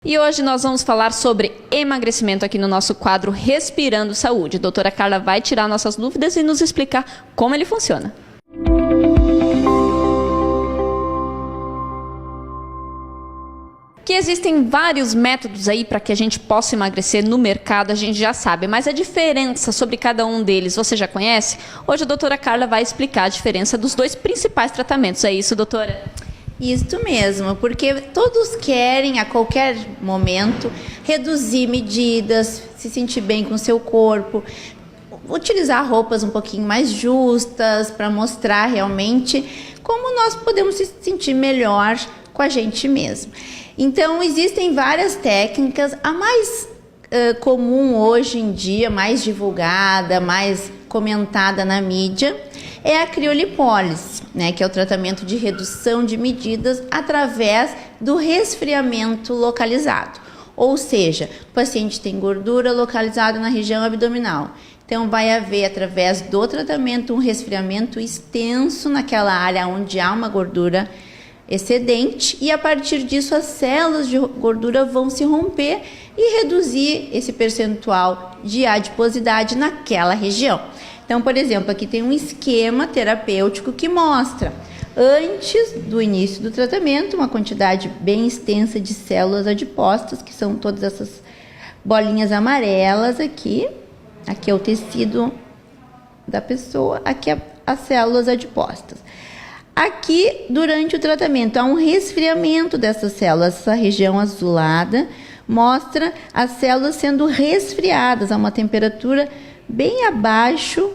E hoje nós vamos falar sobre emagrecimento aqui no nosso quadro Respirando Saúde. A doutora Carla vai tirar nossas dúvidas e nos explicar como ele funciona. Que existem vários métodos aí para que a gente possa emagrecer no mercado, a gente já sabe, mas a diferença sobre cada um deles você já conhece? Hoje a doutora Carla vai explicar a diferença dos dois principais tratamentos. É isso, doutora? Isso mesmo, porque todos querem a qualquer momento reduzir medidas, se sentir bem com o seu corpo, utilizar roupas um pouquinho mais justas para mostrar realmente como nós podemos se sentir melhor com a gente mesmo. Então existem várias técnicas, a mais comum hoje em dia, mais divulgada, mais comentada na mídia, é a criolipólise, né, que é o tratamento de redução de medidas através do resfriamento localizado. Ou seja, o paciente tem gordura localizada na região abdominal. Então vai haver, através do tratamento, um resfriamento extenso naquela área onde há uma gordura excedente, e a partir disso as células de gordura vão se romper e reduzir esse percentual de adiposidade naquela região. Então, por exemplo, aqui tem um esquema terapêutico que mostra, antes do início do tratamento, uma quantidade bem extensa de células adiposas, que são todas essas bolinhas amarelas aqui. Aqui é o tecido da pessoa, aqui é as células adiposas. Aqui, durante o tratamento, há um resfriamento dessas células. Essa região azulada mostra as células sendo resfriadas a uma temperatura bem abaixo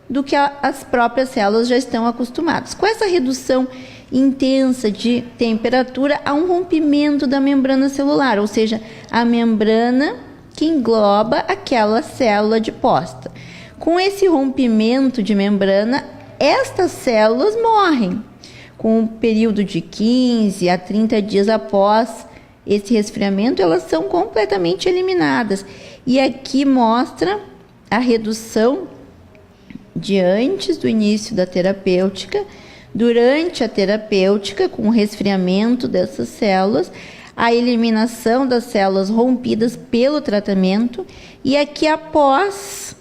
do que as próprias células já estão acostumadas. Com essa redução intensa de temperatura, há um rompimento da membrana celular, ou seja, a membrana que engloba aquela célula adiposa. Com esse rompimento de membrana, estas células morrem. Com um período de 15 a 30 dias após esse resfriamento, elas são completamente eliminadas. E aqui mostra a redução de antes do início da terapêutica, durante a terapêutica, com o resfriamento dessas células, a eliminação das células rompidas pelo tratamento, e aqui após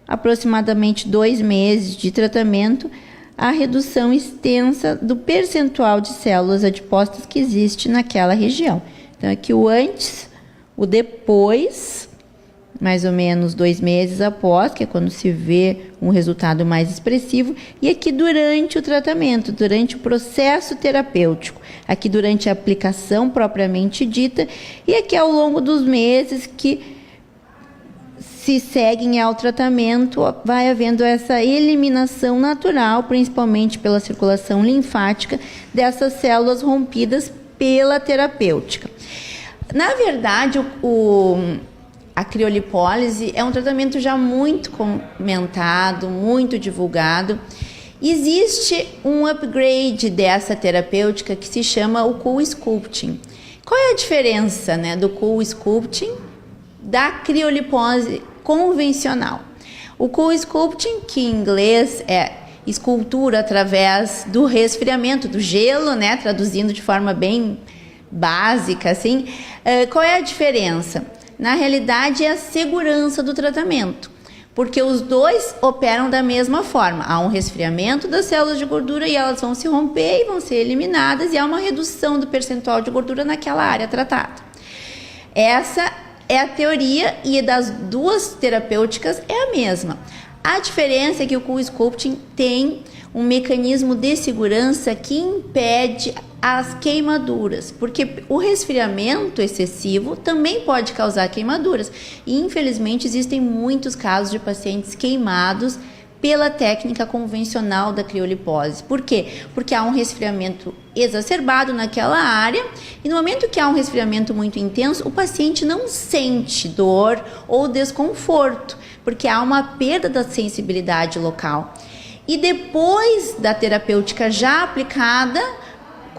aproximadamente 2 meses de tratamento, a redução extensa do percentual de células adiposas que existe naquela região. Então aqui o antes, o depois, mais ou menos 2 meses após, que é quando se vê um resultado mais expressivo, e aqui durante o tratamento, durante o processo terapêutico, aqui durante a aplicação propriamente dita, e aqui ao longo dos meses que se seguem ao tratamento, vai havendo essa eliminação natural, principalmente pela circulação linfática, dessas células rompidas pela terapêutica. Na verdade, a criolipólise é um tratamento já muito comentado, muito divulgado. Existe um upgrade dessa terapêutica que se chama o CoolSculpting. Qual é a diferença, né, do CoolSculpting da criolipólise convencional? O CoolSculpting, que em inglês é escultura através do resfriamento do gelo, né, traduzindo de forma bem básica, assim, qual é a diferença? Na realidade, é a segurança do tratamento, porque os dois operam da mesma forma. Há um resfriamento das células de gordura e elas vão se romper e vão ser eliminadas, e há uma redução do percentual de gordura naquela área tratada. Essa é a teoria, e das duas terapêuticas é a mesma. A diferença é que o CoolSculpting tem um mecanismo de segurança que impede as queimaduras, porque o resfriamento excessivo também pode causar queimaduras, e infelizmente existem muitos casos de pacientes queimados pela técnica convencional da criolipólise. Por quê? Porque há um resfriamento exacerbado naquela área, e no momento que há um resfriamento muito intenso, o paciente não sente dor ou desconforto, porque há uma perda da sensibilidade local. E depois da terapêutica já aplicada,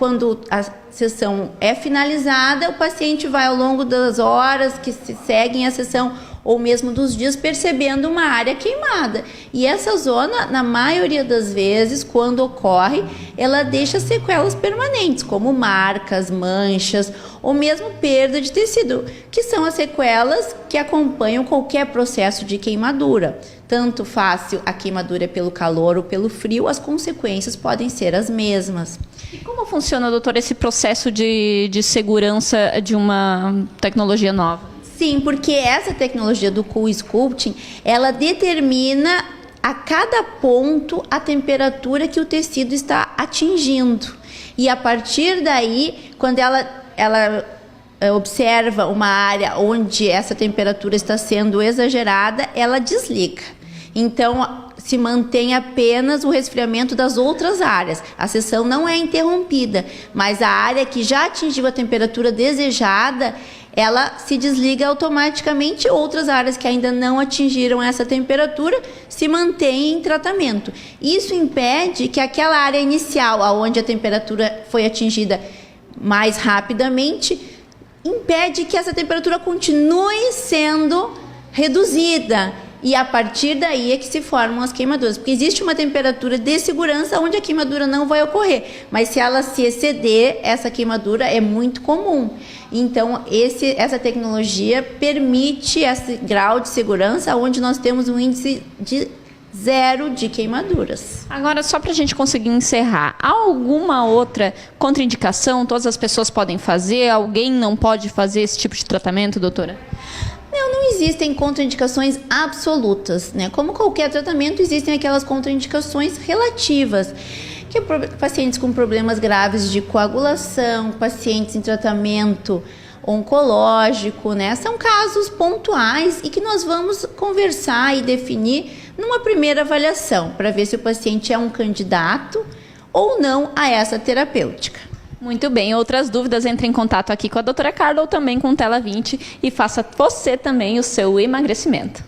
quando a sessão é finalizada, o paciente vai ao longo das horas que se seguem a sessão ou mesmo dos dias percebendo uma área queimada. E essa zona, na maioria das vezes, quando ocorre, ela deixa sequelas permanentes, como marcas, manchas ou mesmo perda de tecido, que são as sequelas que acompanham qualquer processo de queimadura. Tanto fácil a queimadura pelo calor ou pelo frio, as consequências podem ser as mesmas. E como funciona, doutor, esse processo de segurança de uma tecnologia nova? Sim, porque essa tecnologia do Cool Sculpting, ela determina a cada ponto a temperatura que o tecido está atingindo. E a partir daí, quando ela observa uma área onde essa temperatura está sendo exagerada, ela desliga. Então, se mantém apenas o resfriamento das outras áreas. A sessão não é interrompida, mas a área que já atingiu a temperatura desejada, ela se desliga automaticamente. Outras áreas que ainda não atingiram essa temperatura se mantêm em tratamento. Isso impede que aquela área inicial, onde a temperatura foi atingida mais rapidamente, impede que essa temperatura continue sendo reduzida. E a partir daí é que se formam as queimaduras, porque existe uma temperatura de segurança onde a queimadura não vai ocorrer, mas se ela se exceder, essa queimadura é muito comum. Então, essa tecnologia permite esse grau de segurança onde nós temos um índice de 0 de queimaduras. Agora, só para a gente conseguir encerrar, há alguma outra contraindicação? Todas as pessoas podem fazer? Alguém não pode fazer esse tipo de tratamento, doutora? Não existem contraindicações absolutas, né? Como qualquer tratamento, existem aquelas contraindicações relativas, que é pacientes com problemas graves de coagulação, pacientes em tratamento oncológico, né? São casos pontuais e que nós vamos conversar e definir numa primeira avaliação, para ver se o paciente é um candidato ou não a essa terapêutica. Muito bem, outras dúvidas, entre em contato aqui com a doutora Carla ou também com o Tela 20 e faça você também o seu emagrecimento.